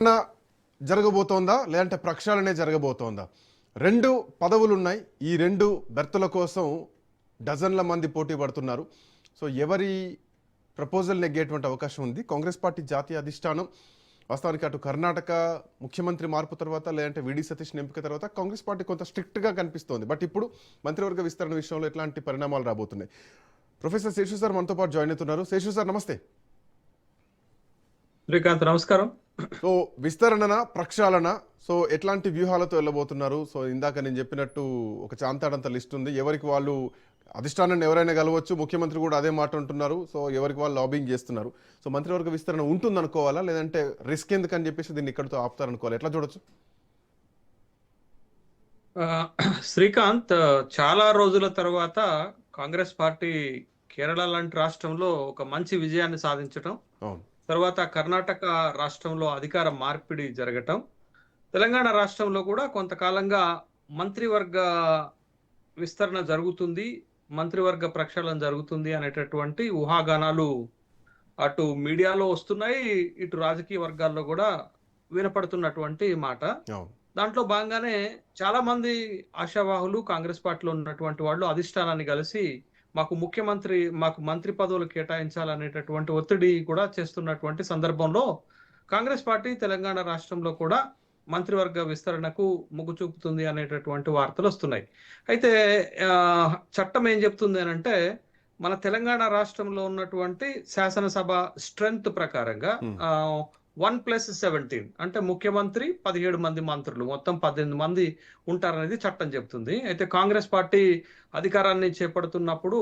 ఏమన్నా జరగబోతోందా లేదంటే ప్రక్షాళనే జరగబోతోందా? 2 పదవులున్నాయి. ఈ 2 బెర్తుల కోసం డజన్ల మంది పోటీ పడుతున్నారు. సో ఎవరి ప్రపోజల్ నెగ్గేటువంటి అవకాశం ఉంది? కాంగ్రెస్ పార్టీ జాతీయ అధిష్టానం వాస్తవానికి అటు కర్ణాటక ముఖ్యమంత్రి మార్పు తర్వాత లేదంటే విడి సతీష్ ఎంపిక తర్వాత కాంగ్రెస్ పార్టీ కొంత స్ట్రిక్ట్గా కనిపిస్తోంది. బట్ ఇప్పుడు మంత్రివర్గ విస్తరణ విషయంలో ఎట్లాంటి పరిణామాలు రాబోతున్నాయి? ప్రొఫెసర్ శేషు సార్ మనతో పాటు జాయిన్ అవుతున్నారు. శేషు సార్ నమస్తే. శ్రీకాంత్ నమస్కారం. సో విస్తరణ ప్రక్షాళన, సో ఎట్లాంటి వ్యూహాలతో వెళ్ళబోతున్నారు? సో ఇందాక నేను చెప్పినట్టు ఒక చాంతాడంత లిస్ట్ ఉంది. ఎవరికి వాళ్ళు అధిష్టానాన్ని ఎవరైనా కలవచ్చు, ముఖ్యమంత్రి కూడా అదే మాట అంటున్నారు. సో ఎవరికి వాళ్ళు లాబింగ్ చేస్తున్నారు. సో మంత్రివర్గ విస్తరణ ఉంటుంది అనుకోవాలా లేదంటే రిస్క్ ఎందుకని చెప్పేసి దీన్ని ఇక్కడితో ఆపుతారనుకోవాలి? ఎట్లా చూడొచ్చు? శ్రీకాంత్, చాలా రోజుల తర్వాత కాంగ్రెస్ పార్టీ కేరళ లాంటి రాష్ట్రంలో ఒక మంచి విజయాన్ని సాధించటం, తర్వాత కర్ణాటక రాష్ట్రంలో అధికార మార్పిడి జరగటం, తెలంగాణ రాష్ట్రంలో కూడా కొంతకాలంగా మంత్రివర్గ విస్తరణ జరుగుతుంది, మంత్రివర్గ ప్రక్షాళన జరుగుతుంది అనేటటువంటి ఊహాగానాలు అటు మీడియాలో వస్తున్నాయి, ఇటు రాజకీయ వర్గాల్లో కూడా వినపడుతున్నటువంటి మాట. దాంట్లో భాగంగానే చాలా మంది ఆశావాహులు కాంగ్రెస్ పార్టీలో ఉన్నటువంటి వాళ్ళు అధిష్టానాన్ని కలిసి మాకు మంత్రి పదవులు కేటాయించాలనేటటువంటి ఒత్తిడి కూడా చేస్తున్నటువంటి సందర్భంలో కాంగ్రెస్ పార్టీ తెలంగాణ రాష్ట్రంలో కూడా మంత్రివర్గ విస్తరణకు మొగ్గు చూపుతుంది అనేటటువంటి వార్తలు వస్తున్నాయి. అయితే చట్టం ఏం చెప్తుంది అని అంటే, మన తెలంగాణ రాష్ట్రంలో ఉన్నటువంటి శాసనసభ స్ట్రెంగ్త్ ప్రకారంగా 1+17 అంటే ముఖ్యమంత్రి 17 మంది మంత్రులు, మొత్తం 18 మంది ఉంటారనేది చట్టం చెప్తుంది. అయితే కాంగ్రెస్ పార్టీ అధికారాన్ని చేపడుతున్నప్పుడు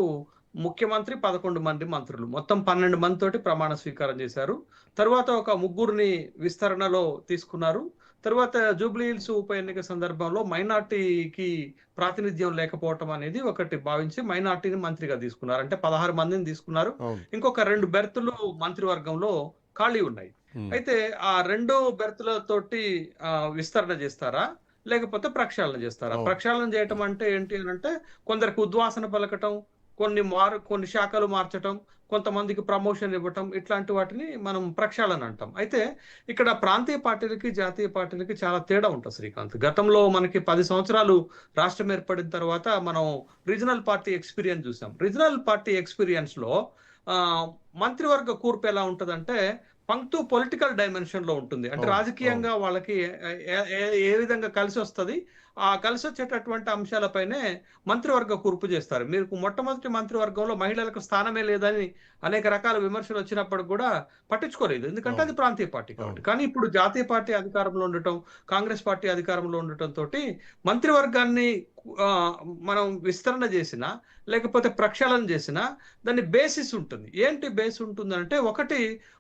ముఖ్యమంత్రి 11 మంది మంత్రులు, మొత్తం 12 మంది తోటి ప్రమాణ స్వీకారం చేశారు. తర్వాత ఒక ముగ్గురిని విస్తరణలో తీసుకున్నారు. తర్వాత జూబ్లీ హిల్స్ ఉప ఎన్నిక సందర్భంలో మైనార్టీకి ప్రాతినిధ్యం లేకపోవటం అనేది ఒకటి భావించి మైనార్టీని మంత్రిగా తీసుకున్నారు. అంటే 16 మందిని తీసుకున్నారు. ఇంకొక 2 బెర్తులు మంత్రివర్గంలో ఖాళీ ఉన్నాయి. అయితే ఆ 2 బెర్తులతోటి విస్తరణ చేస్తారా లేకపోతే ప్రక్షాళన చేస్తారా? ప్రక్షాళన చేయటం అంటే ఏంటి అని అంటే, కొందరికి ఉద్వాసన పలకటం, కొన్ని శాఖలు మార్చటం, కొంతమందికి ప్రమోషన్ ఇవ్వటం, ఇట్లాంటి వాటిని మనం ప్రక్షాళన అంటాం. అయితే ఇక్కడ ప్రాంతీయ పార్టీలకి జాతీయ పార్టీలకి చాలా తేడా ఉంటుంది శ్రీకాంత్. గతంలో మనకి 10 సంవత్సరాలు రాష్ట్రం ఏర్పడిన తర్వాత మనం రీజనల్ పార్టీ ఎక్స్పీరియన్స్ చూసాం. రీజనల్ పార్టీ ఎక్స్పీరియన్స్ లో మంత్రివర్గ కూర్పు ఎలా ఉంటదంటే, పంక్తు పొలిటికల్ డైమెన్షన్ లో ఉంటుంది. అంటే రాజకీయంగా వాళ్ళకి ఏ విధంగా కలిసి వస్తుంది, ఆ కలిసి వచ్చేటటువంటి అంశాలపైనే మంత్రివర్గ కూర్పు చేస్తారు. మీరు మొట్టమొదటి మంత్రివర్గంలో మహిళలకు స్థానమే లేదని అనేక రకాల విమర్శలు వచ్చినప్పుడు కూడా పట్టించుకోలేదు, ఎందుకంటే అది ప్రాంతీయ పార్టీ కాబట్టి. కానీ ఇప్పుడు జాతీయ పార్టీ అధికారంలో ఉండటం, కాంగ్రెస్ పార్టీ అధికారంలో ఉండటం తోటి మంత్రివర్గాన్ని మనం విస్తరణ చేసినా లేకపోతే ప్రక్షాళన చేసినా దాని బేసిస్ ఉంటుంది. ఏంటి బేస్ ఉంటుంది అంటే, ఒకటి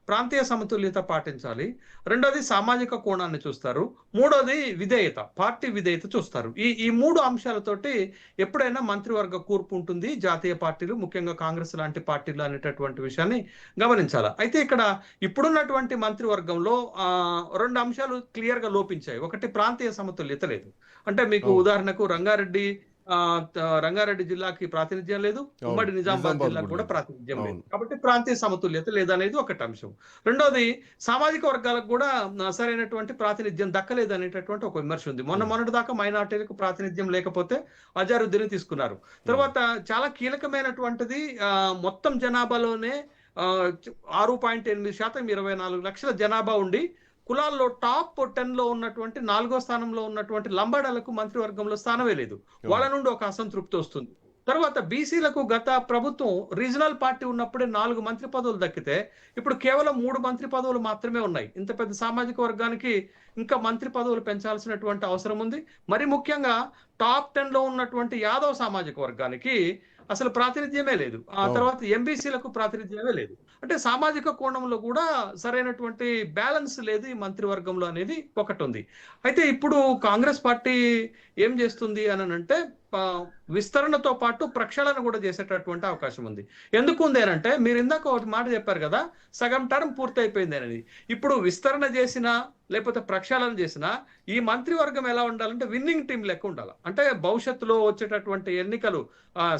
ప్రాంతీయ సమతుల్యత పాటించాలి, రెండోది సామాజిక కోణాన్ని చూస్తారు, మూడోది విధేయత, పార్టీ విధేయత చూస్తారు. ఈ 3 అంశాలతోటి ఎప్పుడైనా మంత్రివర్గ కూర్పు ఉంటుంది జాతీయ పార్టీలు, ముఖ్యంగా కాంగ్రెస్ లాంటి పార్టీలు అనేటటువంటి విషయాన్ని గమనించాలి. అయితే ఇక్కడ ఇప్పుడున్నటువంటి మంత్రివర్గంలో 2 అంశాలు క్లియర్ గా లోపించాయి. ఒకటి, ప్రాంతీయ సమతుల్యత లేదు. అంటే మీకు ఉదాహరణకు రంగారెడ్డి జిల్లాకి ప్రాతినిధ్యం లేదు, ఉమ్మడి నిజామాబాద్ జిల్లాకు కూడా ప్రాతినిధ్యం లేదు. కాబట్టి ప్రాంతీయ సమతుల్యత లేదనేది ఒకటి అంశం. రెండోది, సామాజిక వర్గాలకు కూడా సరైనటువంటి ప్రాతినిధ్యం దక్కలేదు అనేటటువంటి ఒక విమర్శ ఉంది. మొన్నటి దాకా మైనార్టీలకు ప్రాతినిధ్యం లేకపోతే అజారుద్దీన్ తీసుకున్నారు. తర్వాత చాలా కీలకమైనటువంటిది, మొత్తం జనాభాలోనే 6.8% 24 లక్షల జనాభా ఉండి కులాల్లో టాప్ 10 లో ఉన్నటువంటి 4వ స్థానంలో ఉన్నటువంటి లంబాడాలకు మంత్రివర్గంలో స్థానమే లేదు. వాళ్ళ నుండి ఒక అసంతృప్తి వస్తుంది. తర్వాత బీసీలకు గత ప్రభుత్వం రీజనల్ పార్టీ ఉన్నప్పుడే 4 మంత్రి పదవులు దక్కితే ఇప్పుడు కేవలం 3 మంత్రి పదవులు మాత్రమే ఉన్నాయి. ఇంత పెద్ద సామాజిక వర్గానికి ఇంకా మంత్రి పదవులు పెంచాల్సినటువంటి అవసరం ఉంది. మరి ముఖ్యంగా టాప్ 10 లో ఉన్నటువంటి యాదవ్ సామాజిక వర్గానికి అసలు ప్రాతినిధ్యమే లేదు. ఆ తర్వాత ఎంబీసీలకు ప్రాతినిధ్యమే లేదు. అంటే సామాజిక కోణంలో కూడా సరైనటువంటి బ్యాలెన్స్ లేదు ఈ మంత్రివర్గంలో అనేది ఒకటి ఉంది. అయితే ఇప్పుడు కాంగ్రెస్ పార్టీ ఏం చేస్తుంది అని అంటే, విస్తరణతో పాటు ప్రక్షాళన కూడా చేసేటటువంటి అవకాశం ఉంది. ఎందుకు ఉంది అంటే మీరు ఇందాక ఒకటి మాట చెప్పారు కదా, సగం టర్మ్ పూర్తి అయిపోయింది అనేది. ఇప్పుడు విస్తరణ చేసినా లేకపోతే ప్రక్షాళన చేసినా ఈ మంత్రివర్గం ఎలా ఉండాలంటే విన్నింగ్ టీం లెక్క ఉండాలి. అంటే భవిష్యత్తులో వచ్చేటటువంటి ఎన్నికలు,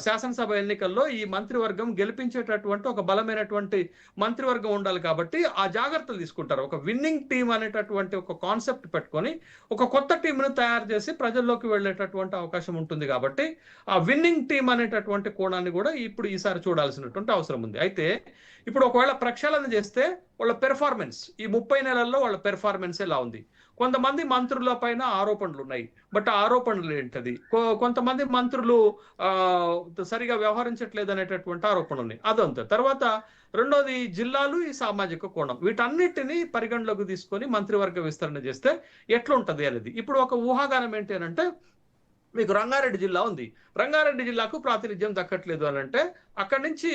శాసనసభ ఎన్నికల్లో ఈ మంత్రివర్గం గెలిపించేటటువంటి ఒక బలమైనటువంటి మంత్రివర్గం ఉండాలి. కాబట్టి ఆ జాగ్రత్తలు తీసుకుంటారు. ఒక విన్నింగ్ టీం అనేటటువంటి ఒక కాన్సెప్ట్ పెట్టుకొని ఒక కొత్త టీంను తయారు చేసి ప్రజల్లోకి వెళ్ళేటటువంటి అవకాశం ఉంటుంది. కాబట్టి ఆ విన్నింగ్ టీం అనేటటువంటి కోణాన్ని కూడా ఇప్పుడు ఈసారి చూడాల్సినటువంటి అవసరం ఉంది. అయితే ఇప్పుడు ఒకవేళ ప్రక్షాళన చేస్తే వాళ్ళ పెర్ఫార్మెన్స్ ఈ 30 నెలల్లో వాళ్ళ పెర్ఫార్మెన్స్ ఎలా ఉంది? కొంతమంది మంత్రుల పైన ఆరోపణలు ఉన్నాయి. బట్ ఆ ఆరోపణలు ఏంటది? కొంతమంది మంత్రులు సరిగా వ్యవహరించట్లేదు అనేటటువంటి ఆరోపణలు ఉన్నాయి. అదంతా తర్వాత రెండోది జిల్లాలు, ఈ సామాజిక కోణం, వీటన్నిటిని పరిగణలోకి తీసుకొని మంత్రివర్గ విస్తరణ చేస్తే ఎట్లుంటది అనేది. ఇప్పుడు ఒక ఊహాగానం ఏంటి అని అంటే, మీకు రంగారెడ్డి జిల్లా ఉంది. రంగారెడ్డి జిల్లాకు ప్రాతినిధ్యం దక్కట్లేదు అని అంటే అక్కడి నుంచి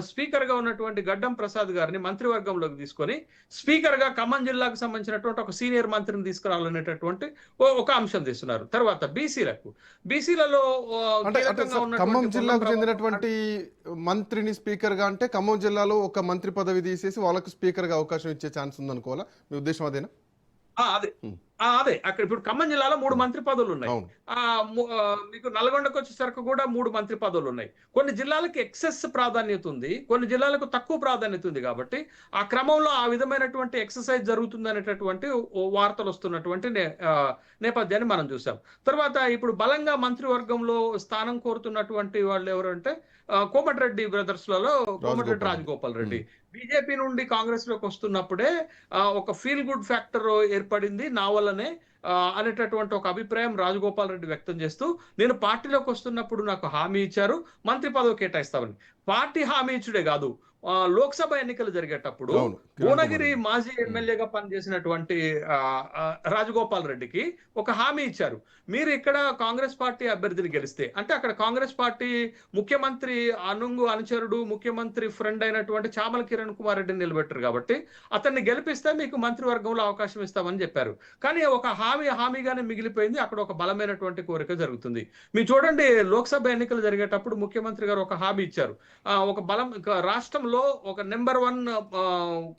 స్పీకర్ గా ఉన్నటువంటి గడ్డం ప్రసాద్ గారిని మంత్రివర్గంలోకి తీసుకొని స్పీకర్ గా ఖమ్మం జిల్లాకు సంబంధించినటువంటి ఒక సీనియర్ మంత్రిని తీసుకురావాలనేటటువంటి ఒక అంశం తీస్తున్నారు. తర్వాత బీసీలలో ఖమ్మం జిల్లాకు చెందినటువంటి మంత్రిని స్పీకర్ గా అంటే ఖమ్మం జిల్లాలో ఒక మంత్రి పదవి తీసేసి వాళ్ళకు స్పీకర్ గా అవకాశం ఇచ్చే ఛాన్స్ ఉందనుకోవాలా? మీ ఉద్దేశం అదేనా? అదే అక్కడ ఇప్పుడు ఖమ్మం జిల్లాలో 3 మంత్రి పదవులు ఉన్నాయి. మీకు నల్గొండకు వచ్చేసరికి కూడా 3 మంత్రి పదవులు ఉన్నాయి. కొన్ని జిల్లాలకు ఎక్సెస్ ప్రాధాన్యత ఉంది, కొన్ని జిల్లాలకు తక్కువ ప్రాధాన్యత ఉంది. కాబట్టి ఆ క్రమంలో ఆ విధమైనటువంటి ఎక్సర్సైజ్ జరుగుతుంది అనేటటువంటి వార్తలు వస్తున్నటువంటి నేపథ్యాన్ని మనం చూసాం. తర్వాత ఇప్పుడు బలంగా మంత్రివర్గంలో స్థానం కోరుతున్నటువంటి వాళ్ళు ఎవరంటే కోమటిరెడ్డి బ్రదర్స్ లలో కోమటిరెడ్డి రాజగోపాల్ రెడ్డి బీజేపీ నుండి కాంగ్రెస్ లోకి వస్తున్నప్పుడే ఒక ఫీల్ గుడ్ ఫ్యాక్టర్ ఏర్పడింది నా వల్లనే అనేటటువంటి ఒక అభిప్రాయం రాజగోపాల్ రెడ్డి వ్యక్తం చేస్తూ, నేను పార్టీలోకి వస్తున్నప్పుడు నాకు హామీ ఇచ్చారు, మంత్రి పదవి కేటాయిస్తామని. పార్టీ హామీ ఇచ్చుడే కాదు, లోక్సభ ఎన్నికలు జరిగేటప్పుడు భువనగిరి మాజీ ఎమ్మెల్యేగా పనిచేసినటువంటి రాజగోపాల్ రెడ్డికి ఒక హామీ ఇచ్చారు, మీరు ఇక్కడ కాంగ్రెస్ పార్టీ అభ్యర్థిని గెలిస్తే, అంటే అక్కడ కాంగ్రెస్ పార్టీ ముఖ్యమంత్రి అనుచరుడు, ముఖ్యమంత్రి ఫ్రెండ్ అయినటువంటి చామల కిరణ్ కుమార్ రెడ్డిని నిలబెట్టారు. కాబట్టి అతన్ని గెలిపిస్తే మీకు మంత్రివర్గంలో అవకాశం ఇస్తామని చెప్పారు. కానీ ఒక హామీగానే మిగిలిపోయింది. అక్కడ ఒక బలమైనటువంటి కోరిక జరుగుతుంది. మీరు చూడండి, లోక్సభ ఎన్నికలు జరిగేటప్పుడు ముఖ్యమంత్రి గారు ఒక హామీ ఇచ్చారు, ఒక రాష్ట్రంలో ఒక నెంబర్ 1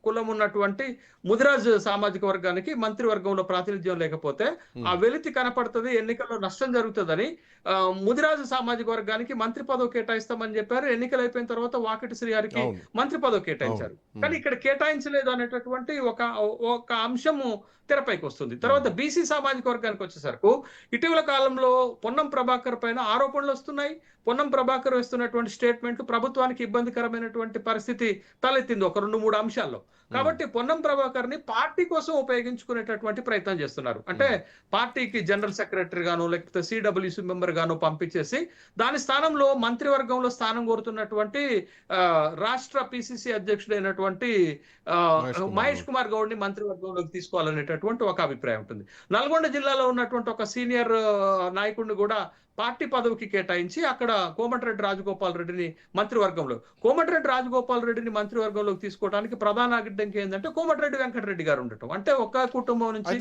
కులం ఉన్నటువంటి ముదిరాజ్ సామాజిక వర్గానికి మంత్రివర్గంలో ప్రాతినిధ్యం లేకపోతే ఆ వెలితి కనపడుతుంది, ఎన్నికల్లో నష్టం జరుగుతుందని ముదిరాజు సామాజిక వర్గానికి మంత్రి పదవి కేటాయిస్తామని చెప్పారు. ఎన్నికలు అయిపోయిన తర్వాత వాకిటి శ్రీహరికి మంత్రి పదవి కేటాయించారు. కానీ ఇక్కడ కేటాయించలేదు అనేటటువంటి ఒక అంశము తెరపైకి వస్తుంది. తర్వాత బీసీ సామాజిక వర్గానికి వచ్చేసరికి ఇటీవల కాలంలో పొన్నం ప్రభాకర్ పైన ఆరోపణలు వస్తున్నాయి. పొన్నం ప్రభాకర్ వేస్తున్నటువంటి స్టేట్మెంట్ ప్రభుత్వానికి ఇబ్బందికరమైనటువంటి పరిస్థితి తలెత్తింది ఒక 2-3 అంశాల్లో. కాబట్టి పొన్నం ప్రభాకర్ ని పార్టీ కోసం ఉపయోగించుకునేటటువంటి ప్రయత్నం చేస్తున్నారు. అంటే పార్టీకి జనరల్ సెక్రటరీ గాను లేకపోతే సిడబ్ల్యూసి మెంబర్ గాను పంపించేసి దాని స్థానంలో మంత్రివర్గంలో స్థానం కోరుతున్నటువంటి రాష్ట్ర పిసిసి అధ్యక్షుడైనటువంటి మహేష్ కుమార్ గౌడ్ ని మంత్రివర్గంలోకి తీసుకోవాలనేటటువంటి ఒక అభిప్రాయం ఉంటుంది. నల్గొండ జిల్లాలో ఉన్నటువంటి ఒక సీనియర్ నాయకుడిని కూడా పార్టీ పదవికి కేటాయించి అక్కడ కోమటిరెడ్డి రాజగోపాల్ రెడ్డిని కోమటిరెడ్డి రాజగోపాల్ రెడ్డిని మంత్రివర్గంలోకి తీసుకోవడానికి ప్రధాన అడ్డంకి ఏంటంటే కోమటిరెడ్డి వెంకటరెడ్డి గారు ఉండటం. అంటే ఒక కుటుంబం నుంచి